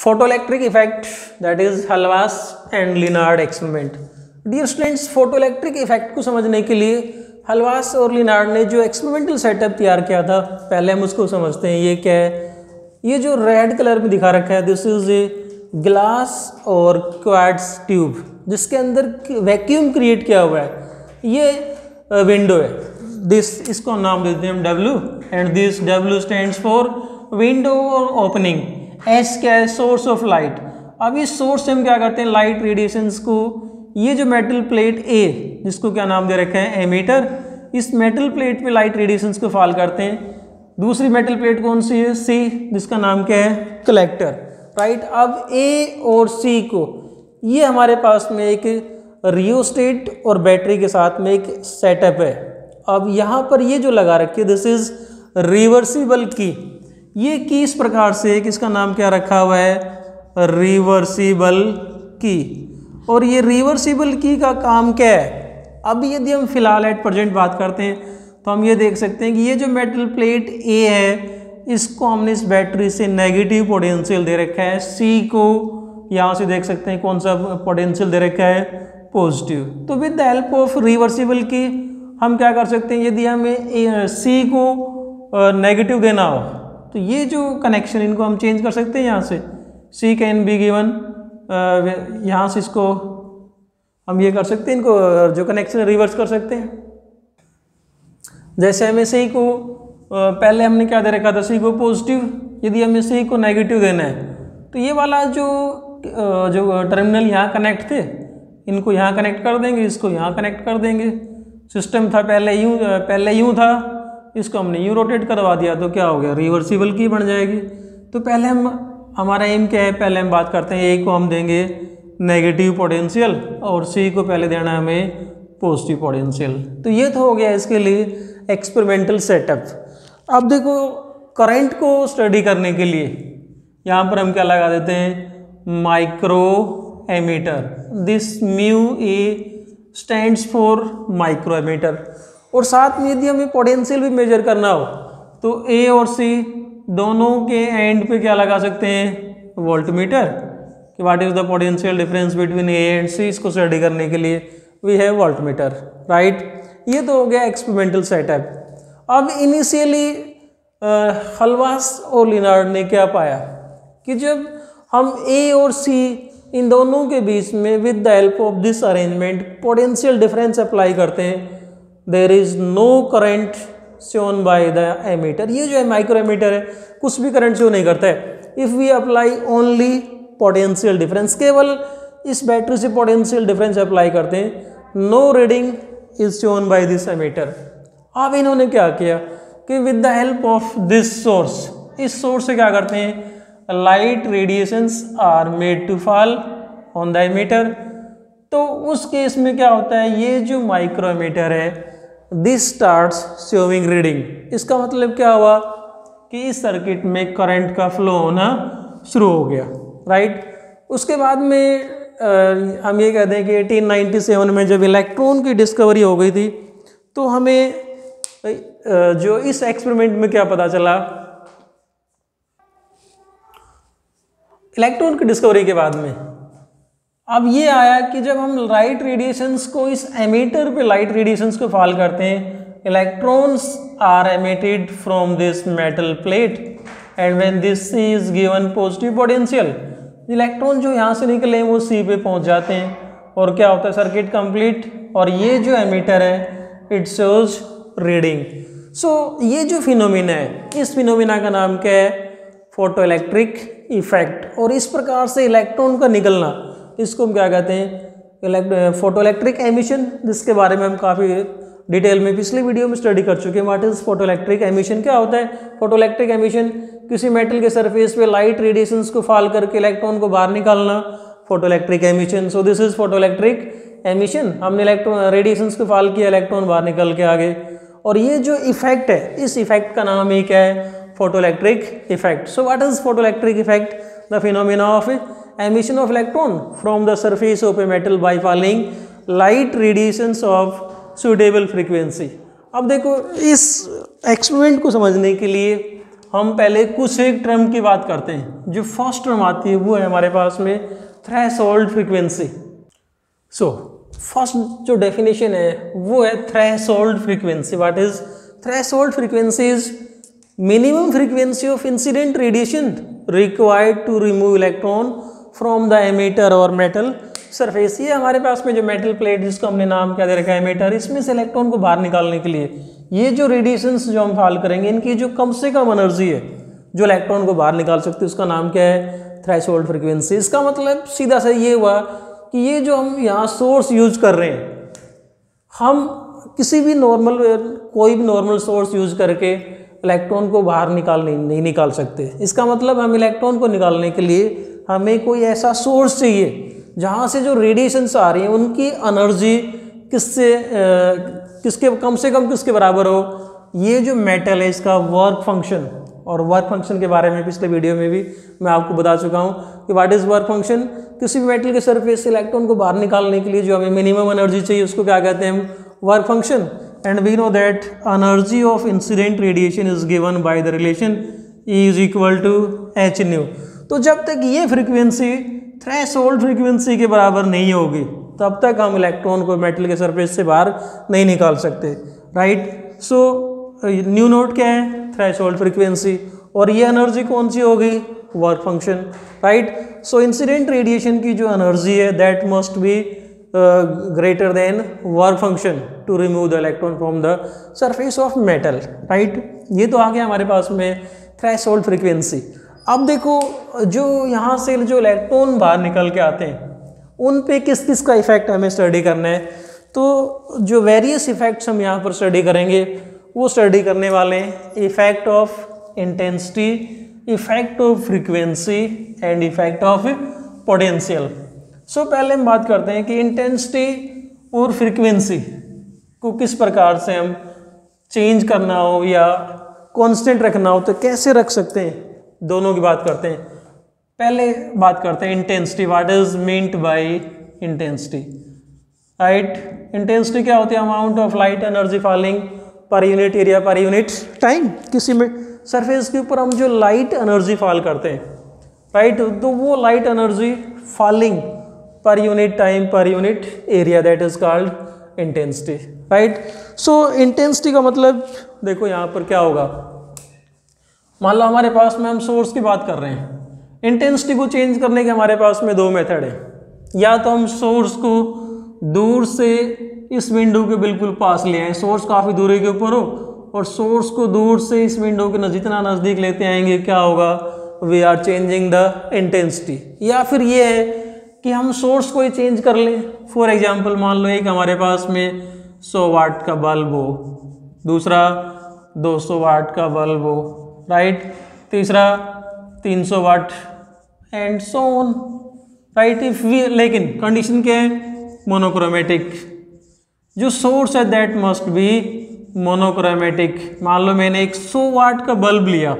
Photoelectric effect, that is Halwas and Lenard experiment. Dear students, photoelectric effect को समझने के लिए हलवास और लिनार्ड ने जो एक्सपेरिमेंटल सेटअप तैयार किया था, पहले हम उसको समझते हैं। ये क्या है? ये जो रेड कलर में दिखा रखा है, दिस इज ए ग्लास और क्वार्ट्ज ट्यूब जिसके अंदर वैक्यूम क्रिएट किया हुआ है। ये विंडो है, इसको हम नाम देते हैं W, and this W stands for window और ओपनिंग। S क्या है? Source of light. अब इस सोर्स से हम क्या करते हैं? लाइट रेडिएशंस को, ये जो मेटल प्लेट A, जिसको क्या नाम दे रखा है? एमीटर, इस मेटल प्लेट पे लाइट रेडिएशंस को फॉल करते हैं। दूसरी मेटल प्लेट कौन सी है? C, जिसका नाम क्या है? Collector, right. अब A और C को, ये हमारे पास में एक रियोस्टेट और बैटरी के साथ में एक सेटअप है। अब यहाँ पर ये जो लगा रखी है, दिस इज रिवर्सिबल की। ये की इस प्रकार से, किसका नाम क्या रखा हुआ है? रिवर्सिबल की। और ये रिवर्सिबल की का काम क्या है? अब यदि हम फिलहाल एट प्रेजेंट बात करते हैं तो हम ये देख सकते हैं कि ये जो मेटल प्लेट A है, इसको हमने इस बैटरी से नेगेटिव पोटेंशियल दे रखा है। C को यहाँ से देख सकते हैं कौन सा पोटेंशियल दे रखा है? पॉजिटिव। तो with the help of reversible की हम क्या कर सकते हैं? यदि हमें C को नेगेटिव देना हो तो ये जो कनेक्शन, इनको हम चेंज कर सकते हैं। यहाँ से C कैन बी गिवन, यहाँ से इसको हम ये कर सकते हैं, इनको जो कनेक्शन रिवर्स कर सकते हैं। जैसे हमें C को पहले हमने क्या दे रखा था? C को पॉजिटिव। यदि हमें C को नेगेटिव देना है तो ये वाला जो टर्मिनल यहाँ कनेक्ट थे, इनको यहाँ कनेक्ट कर देंगे, इसको यहाँ कनेक्ट कर देंगे। सिस्टम था पहले यूँ था, इसको हमने यूँ रोटेट करवा दिया तो क्या हो गया? रिवर्सिबल की बन जाएगी। तो पहले हमारा एम क्या है? पहले हम बात करते हैं, A को हम देंगे नेगेटिव पोटेंशियल और C को पहले देना है हमें पॉजिटिव पोटेंशियल। तो ये तो हो गया इसके लिए एक्सपेरिमेंटल सेटअप। अब देखो, करंट को स्टडी करने के लिए यहाँ पर हम क्या लगा देते हैं? Micro ammeter. This mu A stands for micro ammeter. और साथ में यदि हमें पोटेंशियल भी मेजर करना हो तो A और C दोनों के एंड पे क्या लगा सकते हैं? वोल्टमीटर। कि what is the potential difference between A and C, इसको स्टडी करने के लिए वी हैव वोल्टमीटर, राइट। ये तो हो गया एक्सपेरिमेंटल सेटअप। अब इनिशियली हलवास और लिनार्ड ने क्या पाया कि जब हम A और C इन दोनों के बीच में with the help of this arrangement potential difference apply करते हैं, there is no current shown by the ammeter. ये जो है माइक्रो एमीटर है, कुछ भी करंट शो नहीं करता है। If we apply only potential difference, केवल इस बैटरी से पोटेंशियल डिफरेंस अप्लाई करते हैं, no reading is shown by this ammeter. अब इन्होंने क्या किया कि with the help of this source, इस सोर्स से क्या करते हैं? Light radiations are made to fall on the ammeter. तो उस केस में क्या होता है? ये जो माइक्रो एमीटर है, दिस स्टार्ट्स शोइंग रीडिंग। इसका मतलब क्या हुआ कि इस सर्किट में करंट का फ्लो होना शुरू हो गया, राइट। उसके बाद में हम ये कहते हैं कि 1897 में जब इलेक्ट्रॉन की डिस्कवरी हो गई थी तो हमें जो इस एक्सपेरिमेंट में क्या पता चला, इलेक्ट्रॉन की डिस्कवरी के बाद में अब ये आया कि जब हम लाइट रेडिएशंस को इस एमीटर पे लाइट रेडिएशंस को फॉल करते हैं, electrons are emitted from this metal plate and when this C is given positive potential, electron जो यहाँ से निकले वो C पे पहुँच जाते हैं और क्या होता है? Circuit complete. और ये जो एमीटर है, इट शोज रीडिंग। सो ये जो फिनोमिना है, इस फिनोमिना का नाम क्या है? Photoelectric effect. और इस प्रकार से इलेक्ट्रॉन का निकलना, इसको हम क्या कहते हैं? फोटोइलेक्ट्रिक एमिशन, जिसके बारे में हम काफ़ी डिटेल में पिछले वीडियो में स्टडी कर चुके हैं। What is photoelectric emission? क्या होता है फोटोइलेक्ट्रिक एमिशन? किसी मेटल के सरफेस पे लाइट रेडिएशंस को फॉल करके इलेक्ट्रॉन को बाहर निकालना, photoelectric emission. So this is photoelectric emission. हमने इलेक्ट्रॉन रेडिएशंस को फॉल किया, इलेक्ट्रॉन बाहर निकल के आगे। और ये जो इफेक्ट है, इस इफेक्ट का नाम ही क्या है? Photoelectric effect. So what is photoelectric effect? The phenomena of emission of electron from the surface of a metal by falling light radiations of suitable frequency। अब देखो, इस एक्सपेरिमेंट को समझने के लिए हम पहले कुछ एक टर्म की बात करते हैं। जो फर्स्ट टर्म आती है वो है हमारे पास में थ्रेशोल्ड फ्रीक्वेंसी। सो फर्स्ट जो डेफिनेशन है वो है threshold frequency. What is threshold frequency? Is minimum frequency of incident radiation required to remove electron from the emitter और मेटल सरफेस। ये हमारे पास में जो मेटल प्लेट जिसको हमने नाम क्या दे रखा है एमिटर, इसमें से इलेक्ट्रॉन को बाहर निकालने के लिए ये जो रेडिएशंस जो हम फाल करेंगे इनकी जो कम से कम एनर्जी है जो इलेक्ट्रॉन को बाहर निकाल सकते हैं उसका नाम क्या है? Threshold frequency. इसका मतलब सीधा सा ये हुआ कि ये जो हम यहाँ सोर्स यूज कर रहे हैं, हम किसी भी नॉर्मल कोई भी नॉर्मल सोर्स यूज करके इलेक्ट्रॉन को बाहर नहीं निकाल सकते। इसका मतलब हम इलेक्ट्रॉन को निकालने के लिए हमें कोई ऐसा सोर्स चाहिए जहाँ से जो रेडिएशंस आ रही हैं उनकी एनर्जी किसके कम से कम किसके बराबर हो? ये जो मेटल है इसका वर्क फंक्शन, और वर्क फंक्शन के बारे में पिछले वीडियो में भी मैं आपको बता चुका हूँ कि व्हाट इज़ वर्क फंक्शन। किसी भी मेटल के सरफेस से इलेक्ट्रॉन को बाहर निकालने के लिए जो हमें मिनिमम एनर्जी चाहिए उसको क्या कहते हैं? Work function. And we know that energy of incident radiation is given by the relation E is equal to H nu. तो जब तक ये फ्रीक्वेंसी थ्रेशोल्ड फ्रीक्वेंसी के बराबर नहीं होगी तब तक हम इलेक्ट्रॉन को मेटल के सरफेस से बाहर नहीं निकाल सकते, राइट। सो न्यू नोट क्या है? Threshold frequency. और ये एनर्जी कौन सी होगी? Work function, right. So incident radiation की जो एनर्जी है that must be greater than work function to remove the electron from the surface of metal, right. ये तो आ गया हमारे पास में थ्रेशोल्ड फ्रीक्वेंसी। अब देखो जो यहाँ से जो इलेक्ट्रॉन बाहर निकल के आते हैं उन पे किस किस का इफेक्ट हमें स्टडी करना है। तो जो वेरियस इफेक्ट्स हम यहाँ पर स्टडी करेंगे वो स्टडी करने वाले हैं effect of intensity, effect of frequency and effect of potential. So पहले हम बात करते हैं कि इंटेंसिटी और फ्रीक्वेंसी को किस प्रकार से हम चेंज करना हो या कांस्टेंट रखना हो तो कैसे रख सकते हैं, दोनों की बात करते हैं। पहले बात करते हैं intensity. What is meant by intensity, right. Intensity क्या होती है? Amount of light energy falling per unit area per unit time. किसी में सरफेस के ऊपर हम जो लाइट एनर्जी फॉल करते हैं, राइट, तो वो light energy falling per unit time per unit area that is called intensity, right. So intensity का मतलब देखो यहाँ पर क्या होगा। मान लो हमारे पास में हम सोर्स की बात कर रहे हैं, इंटेंसिटी को चेंज करने के हमारे पास में दो मेथड है। या तो हम सोर्स को दूर से इस विंडो के बिल्कुल पास ले आए, सोर्स काफ़ी दूरी के ऊपर हो और सोर्स को दूर से इस विंडो के जितना नज़दीक लेते आएंगे क्या होगा? We are changing the intensity. या फिर ये है कि हम सोर्स को ही चेंज कर लें। फॉर एग्जांपल मान लो एक हमारे पास में 100 वाट का बल्ब हो, दूसरा 200 वाट का बल्ब हो, राइट, तीसरा 300 watt and so on, right. If we लेकिन कंडीशन क्या है? मोनोक्रोमेटिक। जो सोर्स है दैट मस्ट बी मोनोक्रोमेटिक। मान लो मैंने एक 100 वाट का बल्ब लिया,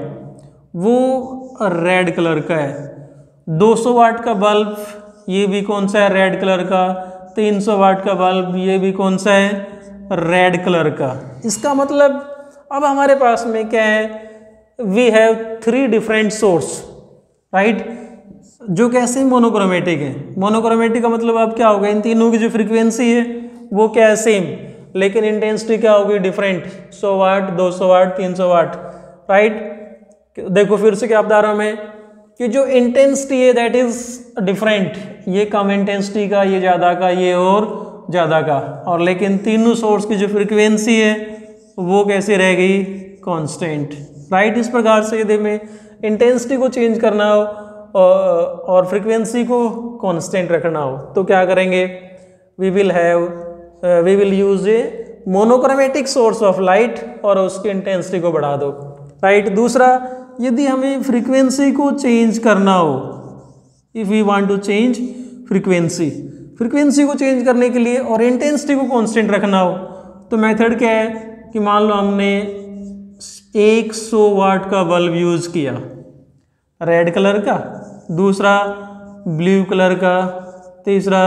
वो रेड कलर का है। 200 वाट का बल्ब ये भी कौन सा है? रेड कलर का। 300 वाट का बल्ब ये भी कौन सा है? रेड कलर का। इसका मतलब अब हमारे पास में क्या है? We have 3 different source, right, जो कैसे मोनोक्रोमेटिक है। मोनोक्रोमेटिक का मतलब अब क्या होगा? इन तीनों की जो फ्रीक्वेंसी है वो क्या है? सेम, लेकिन इंटेंसिटी क्या होगी? डिफरेंट। 100 वाट, 200 वाट, 300 वाट, राइट। देखो फिर से क्या बता रहा हूं मैं कि जो इंटेंसिटी है दैट इज डिफरेंट, ये कम इंटेंसिटी का, ये ज़्यादा का, ये और ज़्यादा का, और लेकिन तीनों सोर्स की जो फ्रीक्वेंसी है वो कैसे रह गई? Constant, right. इस प्रकार से यदि मैं इंटेंसिटी को चेंज करना हो और फ्रीक्वेंसी को कांस्टेंट रखना हो तो क्या करेंगे? We will use a monochromatic source of light और उसकी इंटेंसिटी को बढ़ा दो, राइट। दूसरा, यदि हमें फ्रीक्वेंसी को चेंज करना हो, if we want to change frequency को चेंज करने के लिए और इंटेंसिटी को कांस्टेंट रखना हो तो मेथड क्या है कि मान लो हमने 100 वाट का बल्ब यूज किया, रेड कलर का, दूसरा ब्लू कलर का, तीसरा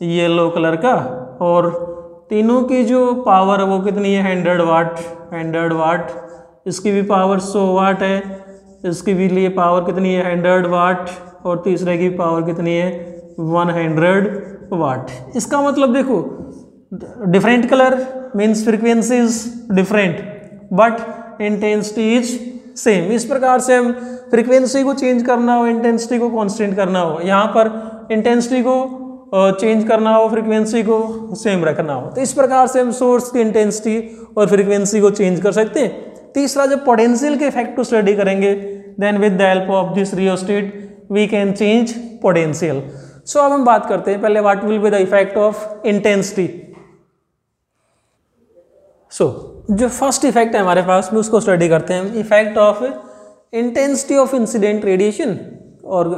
येलो कलर का, और तीनों की जो पावर है वो कितनी है? 100 वाट इसकी भी पावर 100 वाट है, इसकी भी लिए पावर कितनी है 100 वाट, और तीसरे की पावर कितनी है 100 वाट। इसका मतलब देखो different colour means frequency is different but intensity is same. इस प्रकार से हम फ्रीक्वेंसी को चेंज करना हो, इंटेंसिटी को कांस्टेंट करना हो, यहाँ पर इंटेंसिटी को चेंज करना हो, फ्रीक्वेंसी को सेम रखना हो, तो इस प्रकार से हम सोर्स की इंटेंसिटी और फ्रीक्वेंसी को चेंज कर सकते हैं। तीसरा, जब पोटेंशियल के इफेक्ट को स्टडी करेंगे then with the help of this rheostat we can change potential. So अब हम बात करते हैं पहले what will be the effect of intensity. So जो फर्स्ट इफेक्ट है हमारे पास में उसको स्टडी करते हैं, effect of intensity of incident radiation. और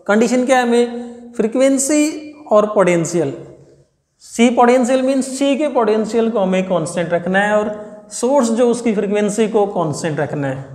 कंडीशन क्या है हमें, फ्रीक्वेंसी और पोटेंशियल। सी पोटेंशियल मीन्स सी के पोटेंशियल को हमें कांस्टेंट रखना है और सोर्स जो उसकी फ्रीक्वेंसी को कांस्टेंट रखना है।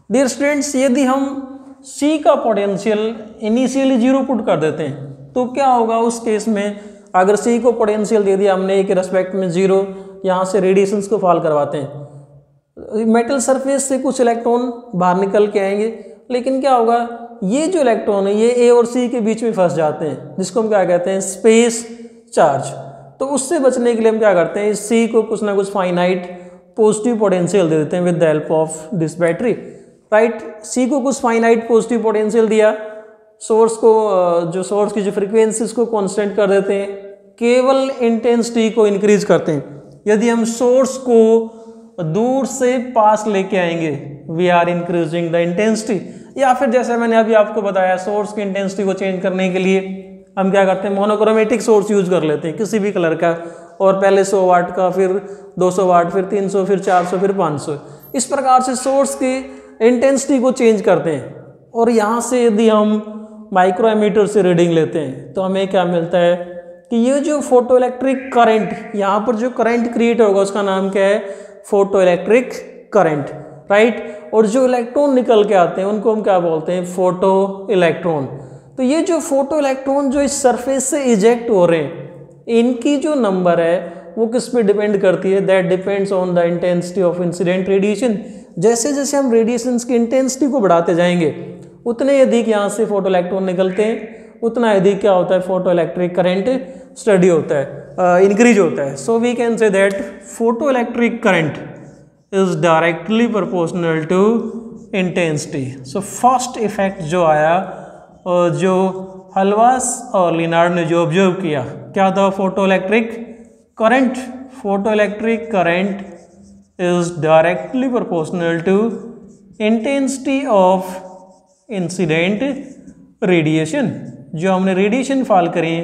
डियर स्टूडेंट्स, यदि हम सी का पोटेंशियल इनिशियली 0 पुट कर देते हैं तो क्या होगा उस केस में, अगर सी को पोटेंशियल दे दिया हमने एक रिस्पेक्ट में 0, यहाँ से रेडिएशंस को फॉल करवाते हैं, मेटल सरफेस से कुछ इलेक्ट्रॉन बाहर निकल के आएंगे, लेकिन क्या होगा ये जो इलेक्ट्रॉन है ये ए और सी के बीच में फंस जाते हैं, जिसको हम क्या कहते हैं स्पेस चार्ज। तो उससे बचने के लिए हम क्या करते हैं, इस सी को कुछ ना कुछ फाइनाइट पॉजिटिव पोटेंशियल दे देते हैं with the help of this battery, right. C को कुछ फाइनाइट पॉजिटिव पोटेंशियल दिया, सोर्स को जो सोर्स की जो फ्रीक्वेंसी उसको कांस्टेंट कर देते हैं, केवल इंटेंसिटी को इंक्रीज करते हैं। यदि हम सोर्स को दूर से पास लेके आएंगे we are increasing the intensity, या फिर जैसे मैंने अभी आपको बताया सोर्स की इंटेंसिटी को चेंज करने के लिए हम क्या करते हैं, मोनोक्रोमेटिक सोर्स यूज कर लेते हैं किसी भी कलर का, और पहले 100 वाट का, फिर 200 वाट, फिर 300, फिर 400, फिर 500, इस प्रकार से सोर्स की इंटेंसिटी को चेंज करते हैं। और यहाँ से यदि हम माइक्रो एमीटर से रीडिंग लेते हैं तो हमें क्या मिलता है कि ये जो फोटो इलेक्ट्रिक करंट, यहाँ पर जो करंट क्रिएट होगा उसका नाम क्या है, फोटो इलेक्ट्रिक करंट, राइट। और जो इलेक्ट्रॉन निकल के आते हैं उनको हम क्या बोलते हैं, फोटो इलेक्ट्रॉन। तो ये जो फोटो इलेक्ट्रॉन जो इस सरफेस से इजेक्ट हो रहे हैं, इनकी जो नंबर है वो किस पे डिपेंड करती है, that depends on the intensity of incident radiation. जैसे जैसे हम रेडिएशंस की इंटेंसिटी को बढ़ाते जाएंगे उतने अधिक यहाँ से फोटो इलेक्ट्रॉन निकलते हैं, उतना अधिक क्या होता है, फोटो इलेक्ट्रिक करंट स्टडी होता है, इंक्रीज होता है। So we can say that photo electric current is directly proportional to intensity. So first effect जो आया, जो हलवास और लिनार्ड ने जो ऑब्जर्व किया, क्या था, photo electric current. Photo electric current is directly proportional to intensity of incident radiation. जो हमने रेडिएशन फॉल करी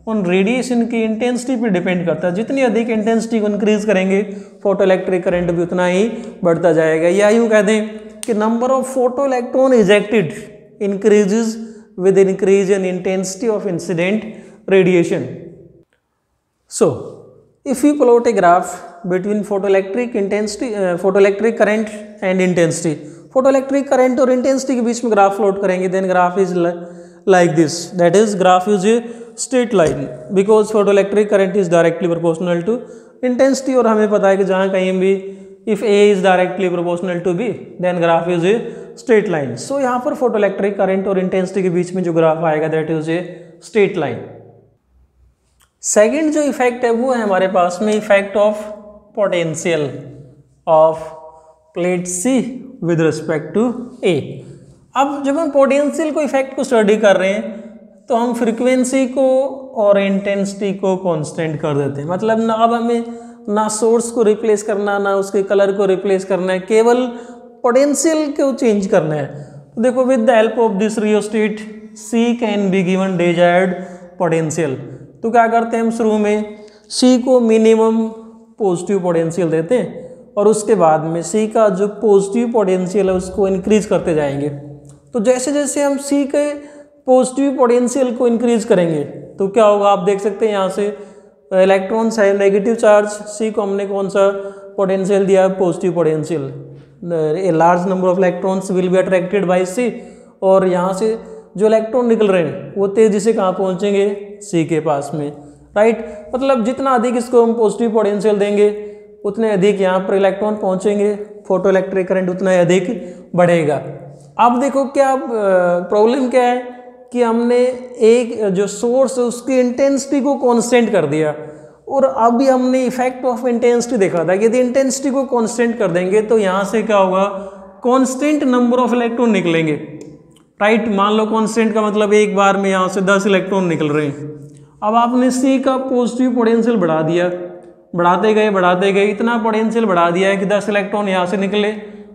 उन रेडिएशन की इंटेंसिटी पे डिपेंड करता है, जितनी अधिक इंटेंसिटी को इंक्रीज करेंगे फोटो इलेक्ट्रिक करंट भी उतना ही बढ़ता जाएगा। या यूँ कह दें कि number of photo electron ejected increases with increase in intensity of incident radiation. So, if we plot a graph between photoelectric intensity, photoelectric current and intensity, photoelectric current और intensity के बीच में graph plot करेंगे, then graph is like this. That is, graph is a straight line because photoelectric current is directly proportional to intensity। और हमें पता है कि जहाँ कहीं भी if A is directly proportional to B, then graph is a straight line. So यहाँ पर फोटो इलेक्ट्रिक करंट और इंटेंसिटी के बीच में जो ग्राफ आएगा that is a straight line. Second जो इफेक्ट है वो है हमारे पास में effect of potential of plate C with respect to A. अब जब हम पोटेंशियल को इफेक्ट को स्टडी कर रहे हैं तो हम फ्रीक्वेंसी को और इंटेंसिटी को कांस्टेंट कर देते हैं, मतलब ना अब हमें ना सोर्स को रिप्लेस करना ना उसके कलर को रिप्लेस करना है, केवल पोटेंशियल को चेंज करना है। तो देखो with the help of this rheostat C can be given desired potential. तो क्या करते हैं हम शुरू में सी को मिनिमम पॉजिटिव पोटेंशियल देते हैं और उसके बाद में सी का जो पॉजिटिव पोटेंशियल है उसको इंक्रीज करते जाएंगे। तो जैसे जैसे हम सी के पॉजिटिव पोटेंशियल को इंक्रीज करेंगे तो क्या होगा, आप देख सकते हैं यहाँ से इलेक्ट्रॉन्स है नेगेटिव चार्ज, सी को हमने कौन सा पोटेंशियल दिया, positive potential. A large number of electrons will be attracted by C, और यहाँ से जो इलेक्ट्रॉन निकल रहे हैं वो तेजी से कहाँ पहुँचेंगे, सी के पास में, राइट। मतलब जितना अधिक इसको हम पॉजिटिव पोटेंशियल देंगे उतने अधिक यहाँ पर इलेक्ट्रॉन पहुँचेंगे, फोटो इलेक्ट्रिक करंट उतना ही अधिक बढ़ेगा। अब देखो क्या प्रॉब्लम क्या है कि हमने एक जो सोर्स है उसकी इंटेंसिटी को कांस्टेंट कर दिया, और अभी हमने इफेक्ट ऑफ इंटेंसिटी देखा था। यदि इंटेंसिटी को कांस्टेंट कर देंगे तो यहाँ से क्या होगा, कांस्टेंट नंबर ऑफ इलेक्ट्रॉन निकलेंगे, राइट। मान लो कांस्टेंट का मतलब एक बार में यहाँ से 10 इलेक्ट्रॉन निकल रहे हैं। अब आपने सी का पॉजिटिव पोटेंशियल बढ़ा दिया, बढ़ाते गए इतना पोटेंशियल बढ़ा दिया है कि 10 इलेक्ट्रॉन यहाँ से निकले,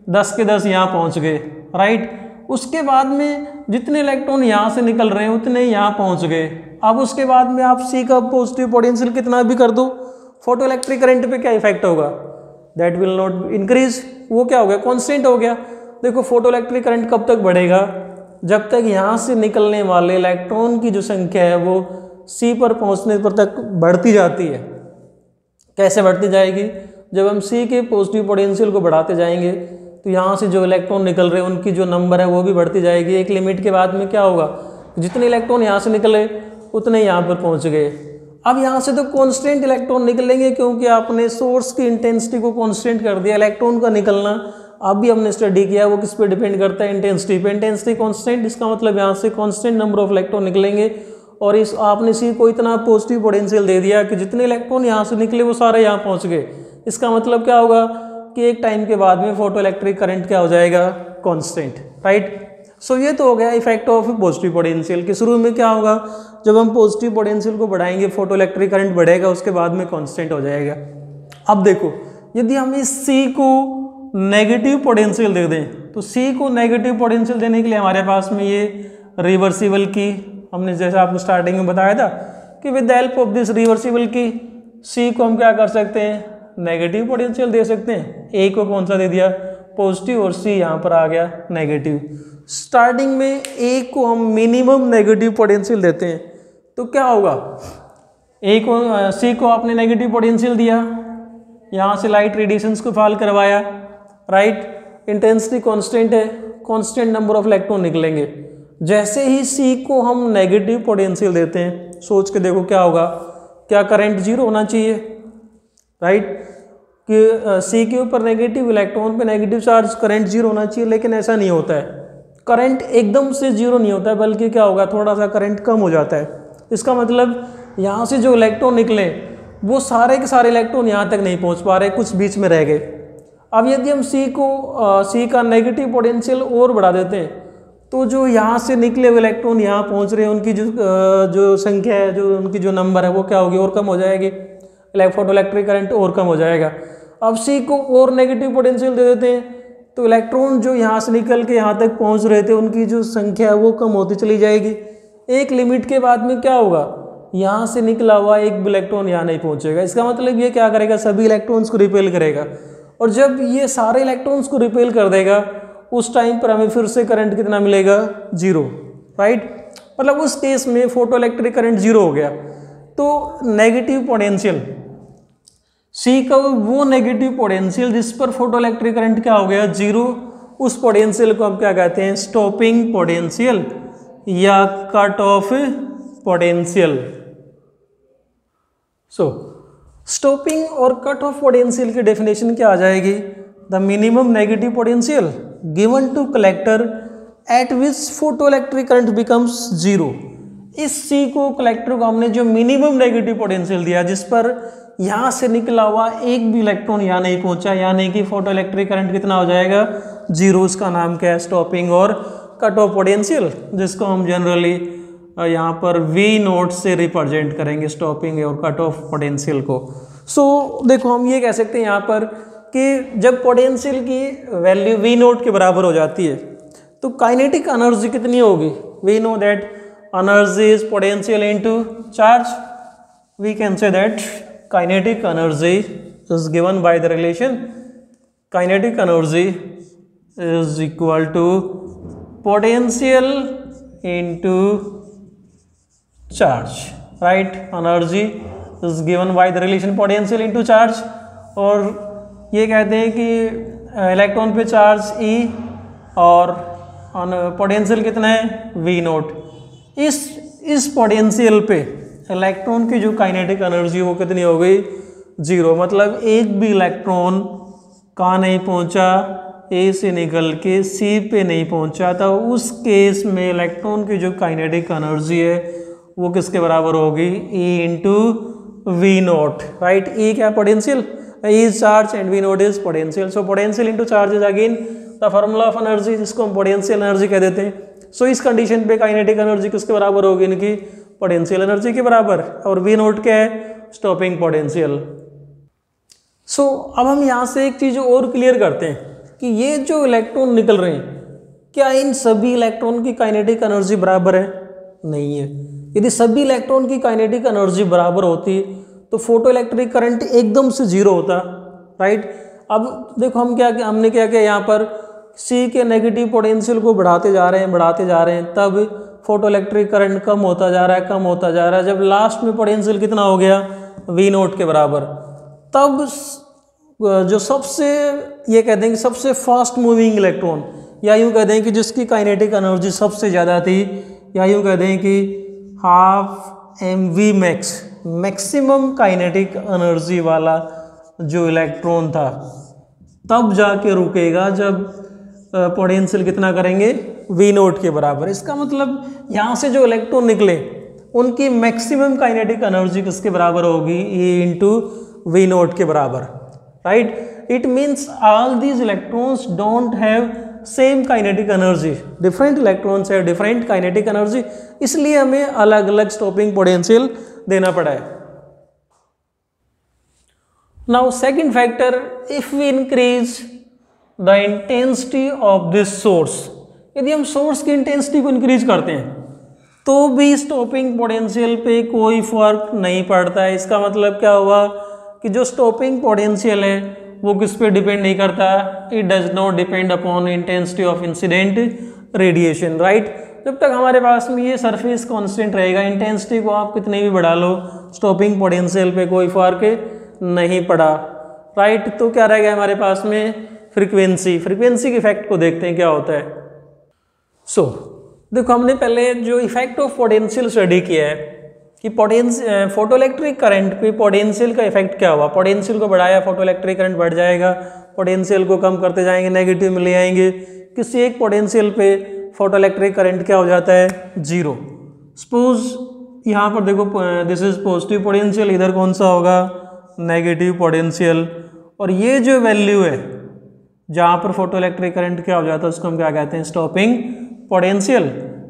10 के 10 यहाँ पहुँच गए, राइट। उसके बाद में जितने इलेक्ट्रॉन यहाँ से निकल रहे हैं उतने यहाँ पहुँच गए। अब उसके बाद में आप सी का पॉजिटिव पोटेंशियल कितना भी कर दो, फोटो इलेक्ट्रिक करंट पे क्या इफेक्ट होगा, दैट विल नॉट इंक्रीज, वो क्या हो गया, कांस्टेंट हो गया। देखो फोटो इलेक्ट्रिक करंट कब तक बढ़ेगा, जब तक यहाँ से निकलने वाले इलेक्ट्रॉन की जो संख्या है वो सी पर पहुँचने पर तक बढ़ती जाती है। कैसे बढ़ती जाएगी, जब हम सी के पॉजिटिव पोटेंशियल को बढ़ाते जाएंगे तो यहाँ से जो इलेक्ट्रॉन निकल रहे हैं उनकी जो नंबर है वो भी बढ़ती जाएगी। एक लिमिट के बाद में क्या होगा, जितने इलेक्ट्रॉन यहाँ से निकले उतने यहाँ पर पहुँच गए। अब यहाँ से तो कांस्टेंट इलेक्ट्रॉन निकलेंगे क्योंकि आपने सोर्स की इंटेंसिटी को कांस्टेंट कर दिया। इलेक्ट्रॉन का निकलना अभी हमने स्टडी किया वो किस पे डिपेंड करता है, इंटेंसिटी पे। इंटेंसिटी कांस्टेंट, इसका मतलब यहाँ से कांस्टेंट नंबर ऑफ इलेक्ट्रॉन निकलेंगे। और इस आपने सी को इतना पॉजिटिव पोटेंशियल दे दिया कि जितने इलेक्ट्रॉन यहाँ से निकले वो सारे यहाँ पहुँच गए। इसका मतलब क्या होगा कि एक टाइम के बाद में फोटो इलेक्ट्रिक करंट क्या हो जाएगा, कांस्टेंट, राइट। सो ये तो हो गया इफेक्ट ऑफ पॉजिटिव पोटेंशियल कि शुरू में क्या होगा, जब हम पॉजिटिव पोटेंशियल को बढ़ाएंगे फोटो इलेक्ट्रिक करंट बढ़ेगा, उसके बाद में कांस्टेंट हो जाएगा। अब देखो यदि हम इस सी को नेगेटिव पोटेंशियल दे दें तो सी को नेगेटिव पोटेंशियल देने के लिए हमारे पास में ये रिवर्सिबल की, हमने जैसा आपको स्टार्टिंग में बताया था कि with the help of this reversible की सी को हम क्या कर सकते हैं, नेगेटिव पोटेंशियल दे सकते हैं। ए को कौन सा दे दिया, पॉजिटिव, और सी यहाँ पर आ गया नेगेटिव। स्टार्टिंग में ए को हम मिनिमम नेगेटिव पोटेंशियल देते हैं तो क्या होगा, ए को सी को आपने नेगेटिव पोटेंशियल दिया, यहाँ से लाइट रेडिएशंस को फॉल करवाया, राइट। इंटेंसिटी कांस्टेंट है, कांस्टेंट नंबर ऑफ इलेक्ट्रॉन निकलेंगे। जैसे ही सी को हम नेगेटिव पोटेंशियल देते हैं, सोच के देखो क्या होगा, क्या करंट जीरो होना चाहिए, राइट। कि सी के ऊपर नेगेटिव इलेक्ट्रॉन पे नेगेटिव चार्ज, करंट जीरो होना चाहिए, लेकिन ऐसा नहीं होता है। करंट एकदम से जीरो नहीं होता है, बल्कि क्या होगा, थोड़ा सा करंट कम हो जाता है। इसका मतलब यहाँ से जो इलेक्ट्रॉन निकले वो सारे के सारे इलेक्ट्रॉन यहाँ तक नहीं पहुँच पा रहे, कुछ बीच में रह गए। अब यदि हम सी का नेगेटिव पोटेंशियल और बढ़ा देते हैं तो जो यहाँ से निकले हुए इलेक्ट्रॉन यहाँ पहुँच रहे हैं उनकी जो संख्या है, जो उनकी जो नंबर है वो क्या होगी, और कम हो जाएगी, फोटो इलेक्ट्रिक करंट और कम हो जाएगा। अब सी को और नेगेटिव पोटेंशियल दे देते हैं तो इलेक्ट्रॉन जो यहाँ से निकल के यहाँ तक पहुँच रहे थे उनकी जो संख्या है वो कम होती चली जाएगी। एक लिमिट के बाद में क्या होगा, यहाँ से निकला हुआ एक भी इलेक्ट्रॉन यहाँ नहीं पहुँचेगा। इसका मतलब ये क्या करेगा, सभी इलेक्ट्रॉन्स को रिपेल करेगा, और जब ये सारे इलेक्ट्रॉन्स को रिपेल कर देगा उस टाइम पर हमें फिर से करंट कितना मिलेगा, जीरो, राइट। मतलब उस केस में फोटो इलेक्ट्रिक करंट जीरो हो गया। तो नेगेटिव पोटेंशियल सी का वो नेगेटिव पोटेंशियल जिस पर फोटो इलेक्ट्रिक करंट क्या हो गया, जीरो, उस पोटेंशियल को हम क्या कहते हैं, स्टॉपिंग पोटेंशियल या cut off potential. So stopping और कट ऑफ पोटेंशियल की डेफिनेशन क्या आ जाएगी, the minimum negative potential given to collector at which photo electric current becomes zero. इस सी को कलेक्टर को हमने जो मिनिमम नेगेटिव पोटेंशियल दिया जिस पर यहाँ से निकला हुआ एक भी इलेक्ट्रॉन यहाँ नहीं पहुँचा, यानी कि फोटो इलेक्ट्रिक करंट कितना हो जाएगा, जीरो। उसका नाम क्या है, स्टॉपिंग और कट ऑफ पोटेंशियल, जिसको हम जनरली यहाँ पर वी नोट से रिप्रेजेंट करेंगे, स्टॉपिंग और कट ऑफ पोटेंशियल को। सो देखो हम ये कह सकते हैं यहाँ पर कि जब पोटेंशियल की वैल्यू वी नोट के बराबर हो जाती है तो काइनेटिक एनर्जी कितनी होगी, we know that energy is potential into charge. We can say that kinetic energy is given by the relation kinetic energy is equal to potential into charge, right। energy is given by the relation potential into charge, और ये कहते हैं कि electron पे charge E और potential कितना है, V note. इस पोटेंशियल पे इलेक्ट्रॉन की जो काइनेटिक एनर्जी वो कितनी हो गई, जीरो। मतलब एक भी इलेक्ट्रॉन कहाँ नहीं पहुंचा, ए से निकल के सी पे नहीं पहुंचा, तो उस केस में इलेक्ट्रॉन की जो काइनेटिक एनर्जी है वो किसके बराबर होगी, E into V naught, right. E क्या potential, E is charge and V naught is potential, so potential into charge is again the formula of energy, जिसको हम पोटेंशियल एनर्जी कह देते हैं। सो इस कंडीशन पे काइनेटिक एनर्जी किसके बराबर होगी, इनकी पोटेंशियल एनर्जी के बराबर, और वी नॉट क्या है, स्टॉपिंग पोटेंशियल। सो अब हम यहाँ से एक चीज़ और क्लियर करते हैं कि ये जो इलेक्ट्रॉन निकल रहे हैं, क्या इन सभी इलेक्ट्रॉन की काइनेटिक एनर्जी बराबर है, नहीं है। यदि सभी इलेक्ट्रॉन की काइनेटिक एनर्जी बराबर होती तो फोटो इलेक्ट्रिक करंट एकदम से जीरो होता, राइट। अब देखो हमने क्या किया यहाँ पर, सी के नेगेटिव पोटेंशियल को बढ़ाते जा रहे हैं, तब फोटो इलेक्ट्रिक करंट कम होता जा रहा है, जब लास्ट में पोटेंशियल कितना हो गया, वी नोट के बराबर, तब जो सबसे ये कहते हैं कि सबसे फास्ट मूविंग इलेक्ट्रॉन, या यूँ कहते हैं कि जिसकी काइनेटिक एनर्जी सबसे ज़्यादा थी, या यूँ कहते हैं कि half MV max, maximum kinetic energy वाला जो इलेक्ट्रॉन था, तब जाके रुकेगा जब पोटेंशियल कितना करेंगे, वी नोट के बराबर। इसका मतलब यहाँ से जो इलेक्ट्रॉन निकले उनकी मैक्सिमम काइनेटिक एनर्जी किसके बराबर होगी, E इंटू वी नोट के बराबर, right. It means all these electrons don't have same kinetic energy, different electrons have different kinetic energy, इसलिए हमें अलग अलग स्टॉपिंग पोटेंशियल देना पड़ा है। Now second factor, if we increase the intensity of this source, यदि हम सोर्स की इंटेंसिटी को इंक्रीज करते हैं तो भी स्टॉपिंग पोटेंशियल पे कोई फर्क नहीं पड़ता है। इसका मतलब क्या हुआ कि जो स्टॉपिंग पोटेंशियल है वो किस पे डिपेंड नहीं करता, it does not depend upon intensity of incident radiation, right. जब तक हमारे पास में ये सरफेस कांस्टेंट रहेगा, इंटेंसिटी को आप कितने भी बढ़ा लो, स्टॉपिंग पोटेंशियल पे कोई फर्क नहीं पड़ा, राइट। तो क्या रह गया हमारे पास में, फ्रीक्वेंसी के इफेक्ट को देखते हैं क्या होता है। सो देखो हमने पहले जो इफेक्ट ऑफ पोटेंशियल स्टडी किया है कि फोटो इलेक्ट्रिक करंट पे पोटेंशियल का इफेक्ट क्या हुआ, पोटेंशियल को बढ़ाया फोटो इलेक्ट्रिक करंट बढ़ जाएगा, पोटेंशियल को कम करते जाएंगे नेगेटिव में ले आएंगे, किसी एक पोटेंशियल पे फोटो इलेक्ट्रिक करंट क्या हो जाता है, जीरो। सपोज यहाँ पर देखो दिस इज पॉजिटिव पोटेंशियल, इधर कौन सा होगा, नेगेटिव पोटेंशियल, और ये जो वैल्यू है जहाँ पर फोटो इलेक्ट्रिक करंट क्या हो जाता है उसको हम क्या कहते हैं, stopping potential.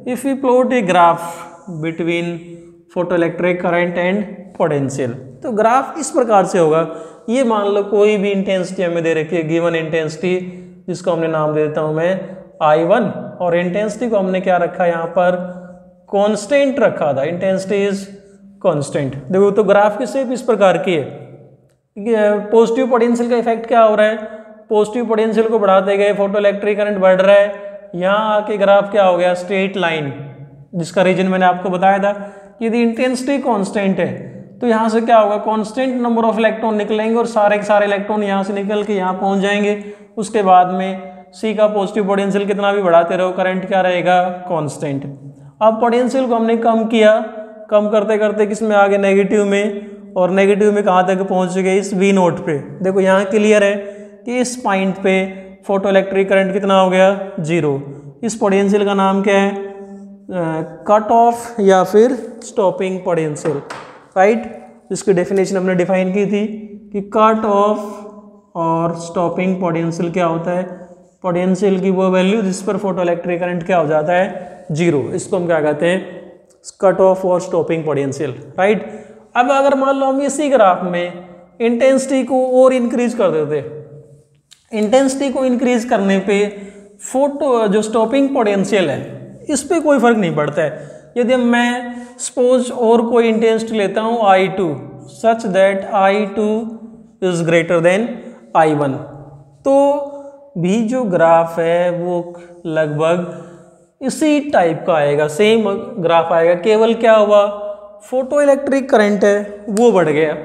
If you plot a graph between photo electric current and potential, तो ग्राफ इस प्रकार से होगा, ये मान लो कोई भी इंटेंसिटी हमें दे रखी है, गिवन इंटेंसिटी, जिसको हमने नाम दे देता हूँ मैं I1, और इंटेंसिटी को हमने क्या रखा यहाँ पर, कांस्टेंट रखा था, इंटेंसिटी इज कांस्टेंट। देखो तो ग्राफ की शेप इस प्रकार की है, पॉजिटिव पोटेंशियल का इफेक्ट क्या हो रहा है, पॉजिटिव पोटेंशियल को बढ़ाते गए फोटो इलेक्ट्रिक करंट बढ़ रहा है, यहाँ आके ग्राफ क्या हो गया, स्ट्रेट लाइन, जिसका रीजन मैंने आपको बताया था। यदि इंटेंसिटी कांस्टेंट है तो यहाँ से क्या होगा, कांस्टेंट नंबर ऑफ इलेक्ट्रॉन निकलेंगे और सारे के सारे इलेक्ट्रॉन यहाँ से निकल के यहाँ पहुँच जाएंगे। उसके बाद में सी का पॉजिटिव पोटेंशियल कितना भी बढ़ाते रहो, करंट क्या रहेगा, कांस्टेंट। अब पोटेंशियल को हमने कम किया, कम करते करते किस में आ गए, नेगेटिव में, और नेगेटिव में कहाँ तक पहुँच गए, इस वी नोट पे। देखो यहाँ क्लियर है कि इस पॉइंट पे फोटो इलेक्ट्रिक करंट कितना हो गया, जीरो। इस पोटेंशियल का नाम क्या है, कट ऑफ या फिर स्टॉपिंग पोटेंशियल, राइट। इसकी डेफिनेशन हमने डिफाइन की थी कि कट ऑफ और स्टॉपिंग पोटेंशियल क्या होता है, पोटेंशियल की वो वैल्यू जिस पर फोटो इलेक्ट्रिक करंट क्या हो जाता है, जीरो। इसको हम क्या कहते हैं, कट ऑफ और स्टॉपिंग पोटेंशियल, राइट। अब अगर मान लो हम इसी ग्राफ में इंटेंसिटी को और इंक्रीज कर देते, इंटेंसिटी को इंक्रीज करने पे फोटो जो स्टॉपिंग पोटेंशियल है इस पे कोई फर्क नहीं पड़ता है। यदि मैं सपोज और कोई इंटेंसिटी लेता हूँ I2 such that I2 is greater than I1, तो भी जो ग्राफ है वो लगभग इसी टाइप का आएगा, सेम ग्राफ आएगा। केवल क्या हुआ, फोटो इलेक्ट्रिक करंट है वो बढ़ गया।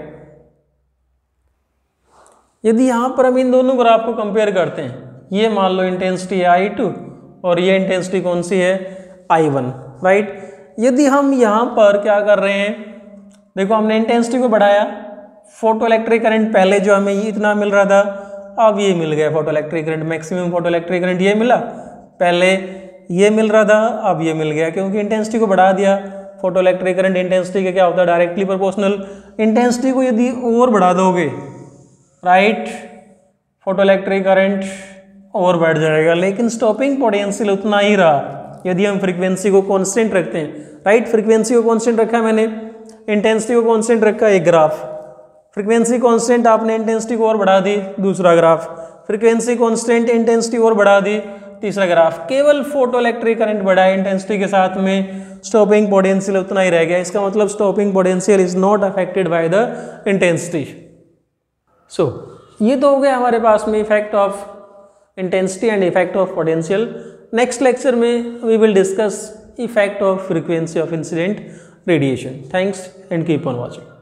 यदि यहाँ पर हम इन दोनों ग्राफ को कंपेयर करते हैं, ये मान लो इंटेंसिटी है I2 और ये इंटेंसिटी कौन सी है, I1, राइट। यदि हम यहाँ पर क्या कर रहे हैं, देखो हमने इंटेंसिटी को बढ़ाया, फोटो इलेक्ट्रिक करंट पहले जो हमें इतना मिल रहा था अब ये मिल गया photo electric current, maximum photo electric current ये मिला, पहले ये मिल रहा था अब ये मिल गया, क्योंकि इंटेंसिटी को बढ़ा दिया। फोटो इलेक्ट्रिक करंट इंटेंसिटी के क्या होता है, डायरेक्टली प्रोपोर्शनल। इंटेंसिटी को यदि और बढ़ा दोगे, राइट, फोटो इलेक्ट्रिक करंट और बढ़ जाएगा, लेकिन स्टॉपिंग पोटेंशियल उतना ही रहा यदि हम फ्रीक्वेंसी को कांस्टेंट रखते हैं, राइट। फ्रीक्वेंसी को कांस्टेंट रखा मैंने, इंटेंसिटी को कांस्टेंट रखा, एक ग्राफ। फ्रीक्वेंसी कांस्टेंट, आपने इंटेंसिटी को और बढ़ा दी, दूसरा ग्राफ। फ्रीक्वेंसी कांस्टेंट, इंटेंसिटी और बढ़ा दी, तीसरा ग्राफ। केवल फोटो इलेक्ट्रिक करंट बढ़ा है इंटेंसिटी के साथ में, स्टॉपिंग पोटेंशियल उतना ही रह गया। इसका मतलब stopping potential is not affected by the intensity. So ये तो हो गया हमारे पास में effect of intensity and effect of potential. Next lecture में we will discuss effect of frequency of incident radiation. Thanks and keep on watching.